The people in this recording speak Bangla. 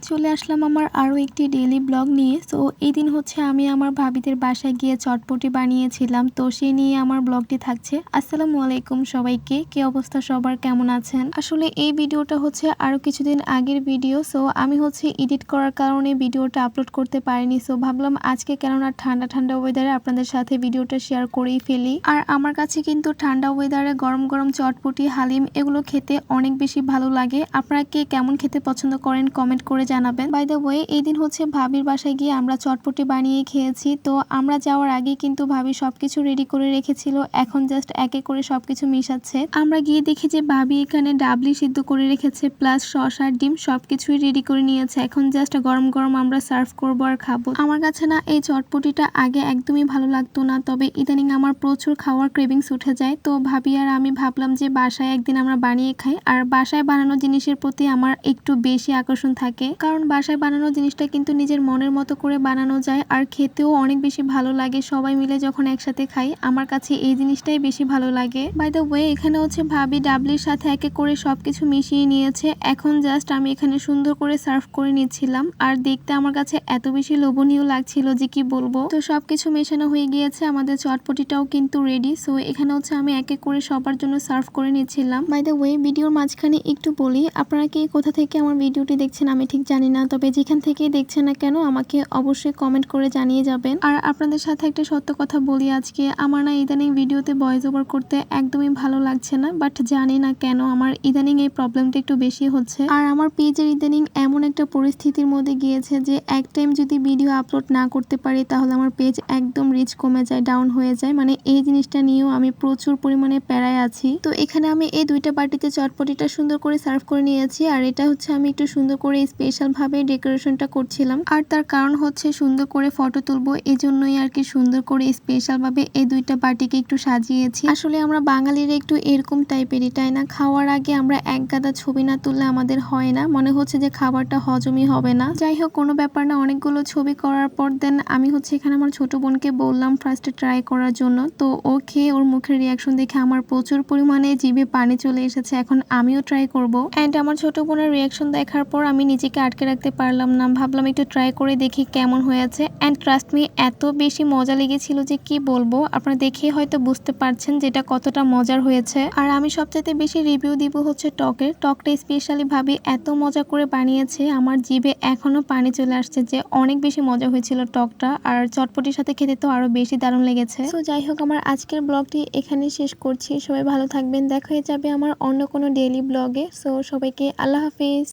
চলে আসলাম আমার আরও একটি ডেইলি ব্লগ নিয়ে। সো এই দিন হচ্ছে আমি আমার ভাবিদের বাসায় গিয়ে চটপটি বানিয়েছিলাম, তো সেই নিয়ে আমার ব্লগটি থাকছে। আসসালামু আলাইকুম সবাইকে, কি অবস্থা সবার, কেমন আছেন? আসলে এই ভিডিওটা হচ্ছে আরও কিছুদিন আগের ভিডিও। সো আমি হচ্ছে এডিট করার কারণে ভিডিওটা আপলোড করতে পারিনি। সো ভাবলাম আজকে কেননা ঠান্ডা ঠান্ডা ওয়েদারে আপনাদের সাথে ভিডিওটা শেয়ার করেই ফেলি। আর আমার কাছে কিন্তু ঠান্ডা ওয়েদারে গরম গরম চটপটি, হালিম এগুলো খেতে অনেক বেশি ভালো লাগে। আপনারা কে কেমন খেতে পছন্দ করেন কমেন্ট করে জানাবেন। বাই দ্য ওয়ে, এই দিন হচ্ছে ভাবির বাসায় গিয়ে আমরা চটপটি বানিয়ে খেয়েছি। তো আমরা যাওয়ার আগে কিন্তু ভাবি সবকিছু রেডি করে রেখেছিল, এখন জাস্ট একে করে সবকিছু মিশাচ্ছে। আমরা গিয়ে দেখি যে ভাবি এখানে ডাবলি সিদ্ধ করে রেখেছে, প্লাস শসা, ডিম সবকিছুই রেডি করে নিয়েছে। এখন জাস্ট গরম গরম আমরা সার্ভ করবো আর খাবো। আমার কাছে না এই চটপটিটা আগে একদমই ভালো লাগতো না, তবে ইদানিং আমার প্রচুর খাওয়ার ক্রেভিংস উঠে যায়। তো ভাবি আর আমি ভাবলাম যে বাসায় একদিন আমরা বানিয়ে খাই। আর বাসায় বানানো জিনিসের প্রতি আমার একটু বেশি আকর্ষণ থাকে, কারণ বাসায় বানানো জিনিসটা কিন্তু নিজের মনের মতো করে বানানো যায় আর খেতেও অনেক বেশি ভালো লাগে। সবাই মিলে যখন একসাথে খাই, আমার কাছে এই জিনিসটাই বেশি ভালো লাগে। বাই দ্য ওয়ে, এখানে হচ্ছে ভাবি ডাবলির সাথে একে করে সবকিছু মিশিয়ে নিয়েছে। এখন জাস্ট আমি এখানে সুন্দর করে সার্ভ করে নিচ্ছিলাম, আর দেখতে আমার কাছে এত বেশি লোভনীয় লাগছিল যে কি বলবো। তো সবকিছু মেশানো হয়ে গিয়েছে, আমাদের চটপটিটাও কিন্তু রেডি। সো এখানে হচ্ছে আমি এক এক করে সবার জন্য সার্ভ করে নিচ্ছিলাম। বাই দ্য ওয়ে, ভিডিওর মাঝখানে একটু বলি, আপনারা কি কোথা থেকে আমার ভিডিওটি দেখছেন আমি ঠিক জানি না, তবে যেখান থেকে দেখছেন না কেন আমাকে অবশ্যই কমেন্ট করে জানিয়ে যাবেন। আর আপনাদের সাথে একটা সত্য কথা বলি, আজকে আমার না ইদানিং ভিডিওতে ভয়েস ওভার করতে একদমই ভালো লাগছে না, বাট জানি না কেন আমার ইদানিং এই প্রবলেমটা একটু বেশি হচ্ছে। আর আমার পেজের ইদানিং এমন একটা পরিস্থিতির মধ্যে গিয়েছে যে এক টাইম যদি ভিডিও আপলোড না করতে পারি তাহলে আমার পেজ একদম রিচ কমে যায়, ডাউন হয়ে যায়। মানে এই জিনিসটা নিয়েও আমি প্রচুর পরিমাণে প্যারায় আছি। তো এখানে আমি এই দুইটা বাটিতে চটপটিটা সুন্দর করে সার্ভ করে নিয়েছি, আর এটা হচ্ছে আমি একটু সুন্দর করে স্পেশাল ভাবে ডেকোরেশনটা করছিলাম। আর তার কারণ হচ্ছে সুন্দর করে ফটো তুলবো, এই জন্যই আর কি সুন্দর করে স্পেশাল ভাবে এই দুইটা বাটিকে একটু সাজিয়েছি। আসলে আমরা বাঙালিরা একটু এরকম টাইপেরই, তাই না? খাওয়ার আগে আমরা এক গাদা ছবি না তুললে আমাদের হয় না, মনে হচ্ছে যে খাবারটা হজমই হবে না। যাই হোক, কোনো ব্যাপার না। অনেকগুলো ছবি করার পর দেন আমি হচ্ছে এখানে আমার ছোট বোনকে বললাম ফার্স্টে ট্রাই করার জন্য। তো ও খেয়ে ওর মুখের রিয়াকশন দেখে আমার প্রচুর পরিমাণে জিভে পানি চলে এসেছে। এখন আমিও ট্রাই করব। এন্ড আমার ছোট বোনের রিয়াকশন দেখার পর আমি নিজেকে আটকে রাখতে পারলাম না, ভাবলাম একটু ট্রাই করে দেখি কেমন হয়েছে। এন্ড ট্রাস্ট মি, এত বেশি মজা লেগেছিল যে কি বলবো। আপনারা দেখে হয়তো বুঝতে পারছেন যেটা কতটা মজার হয়েছে। আর আমি সবচাইতে বেশি রিভিউ দিব হচ্ছে টকের। টকটা স্পেশালি ভাবি এত মজা করে বানিয়েছে, আমার জিভে এখনো পানি চলে আসছে যে অনেক বেশি মজা হয়েছিল টকটা। আর চটপটির সাথে খেতে তো আরো বেশি দারুণ লেগেছে। তো যাই হোক, আমার আজকের ব্লগটি এখানে শেষ করছি। সবাই ভালো থাকবেন, দেখা হয়ে যাবে আমার অন্য কোনো ডেইলি ব্লগে। সো সবাইকে আল্লাহ হাফিজ।